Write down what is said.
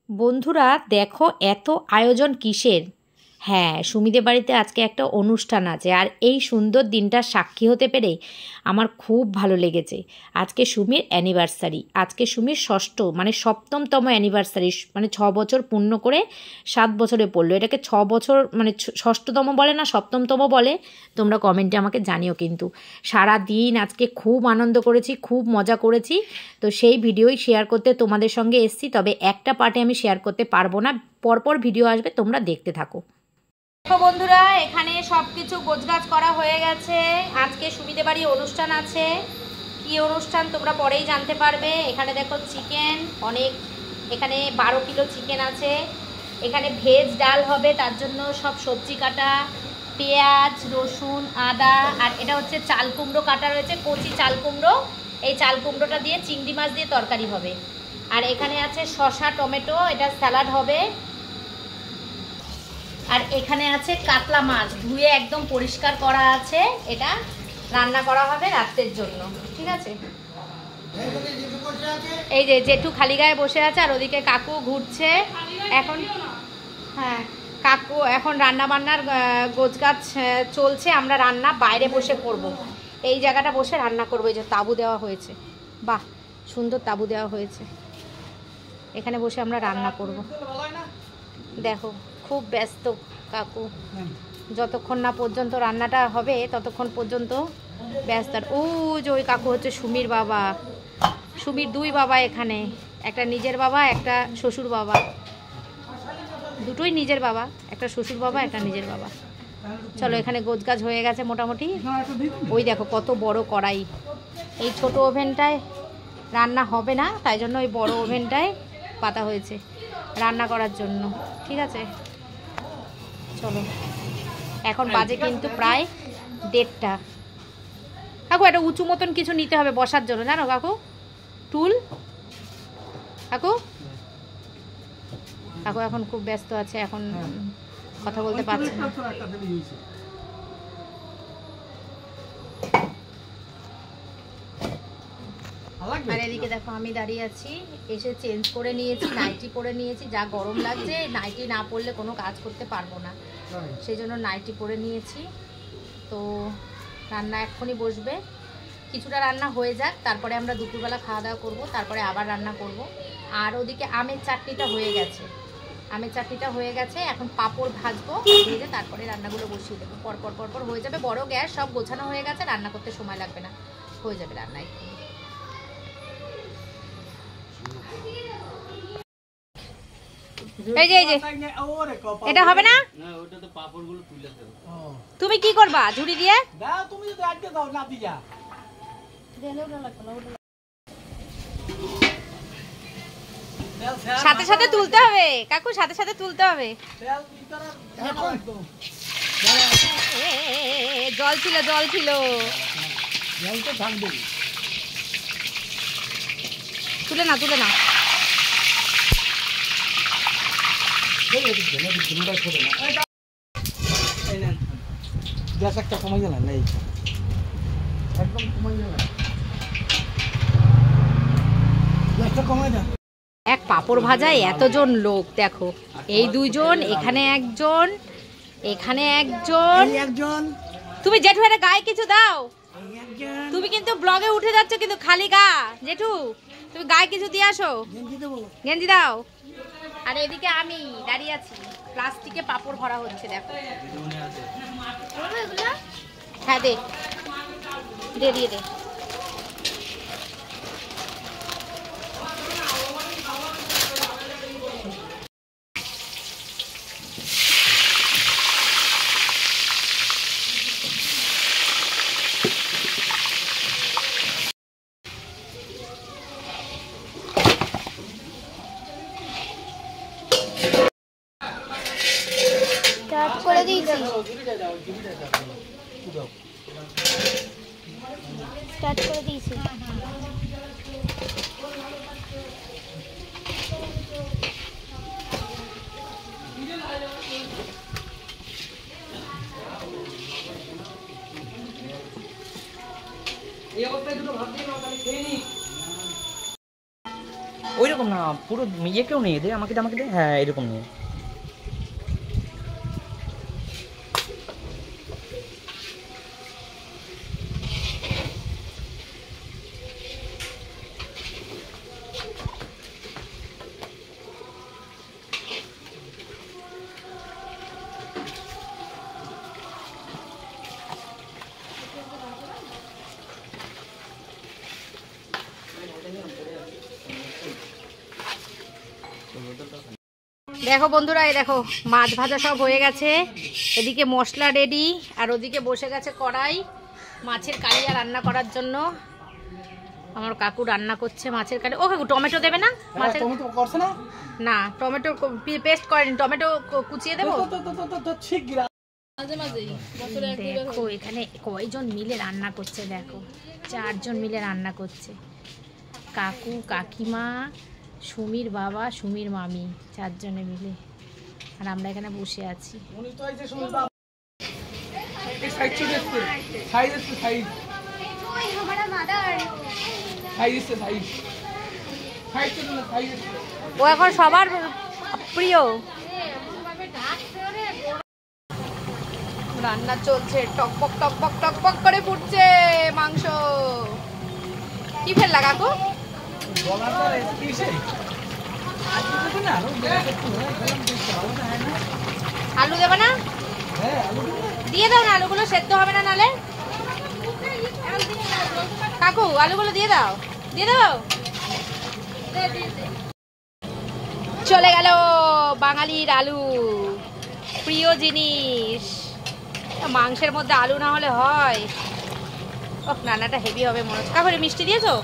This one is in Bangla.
বন্ধুরা দেখো এত আয়োজন কিসের। হ্যাঁ, সুমিদের বাড়িতে আজকে একটা অনুষ্ঠান আছে, আর এই সুন্দর দিনটার সাক্ষী হতে পেরে আমার খুব ভালো লেগেছে। আজকে সুমির অ্যানিভার্সারি, আজকে সুমির ষষ্ঠ মানে সপ্তমতম অ্যানিভার্সারি, মানে 6 বছর পূর্ণ করে 7 বছরে পড়লো। এটাকে 6 বছর মানে ষষ্ঠতম বলে না সপ্তমতম বলে, তোমরা কমেন্টে আমাকে জানিও। কিন্তু সারা দিন আজকে খুব আনন্দ করেছি, খুব মজা করেছি। তো সেই ভিডিওই শেয়ার করতে তোমাদের সঙ্গে এসেছি, তবে একটা পার্টে আমি শেয়ার করতে পারবো না, পরপর ভিডিও আসবে, তোমরা দেখতে থাকো। বন্ধুরা এখানে সব কিছু গোছগাছ করা হয়ে গেছে। আজকে সুমিদের বাড়ি অনুষ্ঠান আছে। কি অনুষ্ঠান তোমরা পরেই জানতে পারবে। এখানে দেখো চিকেন অনেক, এখানে 12 কিলো চিকেন আছে। এখানে ভেজ ডাল হবে, তার জন্য সব সবজি কাটা, পেঁয়াজ রসুন আদা, আর এটা হচ্ছে চাল কুমড়ো কাটা রয়েছে, কচি চাল কুমড়ো। এই চাল কুমড়োটা দিয়ে চিংড়ি মাছ দিয়ে তরকারি হবে। আর এখানে আছে শসা টমেটো, এটা স্যালাড হবে। আর এখানে আছে কাতলা মাছ, ধুয়ে একদম পরিষ্কার করা আছে, এটা রান্না করা হবে রাতের জন্য। ঠিক আছে, এই যে জেঠু খালি গায়ে বসে আছে, আর ওদিকে কাকু ঘুরছে এখন। হ্যাঁ, কাকু এখন রান্না বান্নার গোছগাছ চলছে। আমরা রান্না বাইরে বসে করব, এই জায়গাটা বসে রান্না করবো। এই যে তাঁবু দেওয়া হয়েছে, বাহ সুন্দর তাঁবু দেওয়া হয়েছে, এখানে বসে আমরা রান্না করব। দেখো খুব ব্যস্ত কাকু, যতক্ষণ না পর্যন্ত রান্নাটা হবে ততক্ষণ পর্যন্ত ব্যস্ত। আর যে ওই কাকু হচ্ছে সুমির বাবা। সুমির 2 বাবা এখানে, একটা নিজের বাবা একটা শ্বশুর বাবা, দুটোই নিজের বাবা, একটা শ্বশুর বাবা একটা নিজের বাবা। চলো, এখানে গোছগাছ হয়ে গেছে মোটামুটি। ওই দেখো কত বড় কড়াই, এই ছোট ওভেনটায় রান্না হবে না, তাই জন্য ওই বড় ওভেনটায় পাতা হয়েছে রান্না করার জন্য। ঠিক আছে, চলো এখন বাজে কিন্তু প্রায় 1:30। কাকু একটা উঁচু মতন কিছু নিতে হবে বসার জন্য, জানো কাকু, টুল। কাকু কাকু এখন খুব ব্যস্ত আছে, এখন কথা বলতে পারছে না। আর এদিকে দেখো আমি দাঁড়িয়ে আছি, এসে চেঞ্জ করে নিয়েছি, নাইটি পরে নিয়েছি। যা গরম লাগছে, নাইটি না পরলে কোনো কাজ করতে পারবো না, সেই জন্য নাইটি পরে নিয়েছি। তো রান্না এক্ষুনি বসবে, কিছুটা রান্না হয়ে যাক, তারপরে আমরা দুপুরবেলা খাওয়া দাওয়া করবো, তারপরে আবার রান্না করব। আর ওদিকে আমের চাটনিটা হয়ে গেছে, আমের চাটনিটা হয়ে গেছে। এখন পাঁপড় ভাজবো, ভেজে তারপরে রান্নাগুলো বসিয়ে দেবো। পরপর হয়ে যাবে। বড় গ্যাস, সব গোছানো হয়ে গেছে, রান্না করতে সময় লাগবে না, হয়ে যাবে রান্না এক্ষুনি। এই যে এটা হবে না, তুমি কি করবা ঝুড়ি দিয়ে? সাথে সাথে তুলতে হবে কাকু, সাথে সাথে তুলতে হবে। জল ছিল, জল ছিল, তুলে না, তুলে না। এক পাঁপড় ভাজায় এতজন লোক, দেখো এই 2 জন, এখানে একজন, এখানে একজন। তুমি জেঠু একটা গায়ে কিছু দাও, তুমি কিন্তু ব্লগে উঠে যাচ্ছ কিন্তু খালি গা। জেঠু তুমি গায়ে কিছু দিয়ে আসো, গেঞ্জি দাও। আর এদিকে আমি দাঁড়িয়ে আছি, প্লাস্টিকে পাঁপড় ভরা হচ্ছে, দেখো। হ্যাঁ দে, দিয়ে দে। করে দিয়েছি, স্টার্ট করে দিয়েছি। ওইরকম না, পুরো ইয়েকেও নিয়ে দে, আমাকে দে, হ্যাঁ এরকম নিয়ে। দেখো বন্ধুরা, এই দেখো মাছ ভাজা সব হয়ে গেছে, এদিকে মশলা রেডি, আর ওদিকে বসে গেছে কড়াই মাছের কালিয়া রান্না করার জন্য। আমার কাকু রান্না করছে মাছের কালিয়া। ও কাকু টমেটো দেবে না? মাছের টমেটো করছ না? না, টমেটো পেস্ট করেন, টমেটো কুচিয়ে দেবো। দেখো এখানে কয়জন মিলে রান্না করছে, দেখো 4 জন মিলে রান্না করছে, কাকু, কাকিমা, সুমির বাবা, সুমির মামি, 4 জনে মিলে, আর আমরা এখানে বসে আছি। ও এখন সবার প্রিয়। রান্না চলছে, টকবক টকবক টকবক করে ফুটছে মাংস। কি ফেললা কাকু? আলু দেবে না? দিয়ে দাও না, আলুগুলো সেদ্ধ হবে না নালে। কাকু আলুগুলো দিয়ে দাও, দিয়ে দাও। চলে গেল বাঙালির আলু, প্রিয় জিনিস। মাংসের মধ্যে আলু না হলে হয়? রান্নাটা হেভি হবে মনে হচ্ছে। কাকু মিষ্টি দিয়েছো?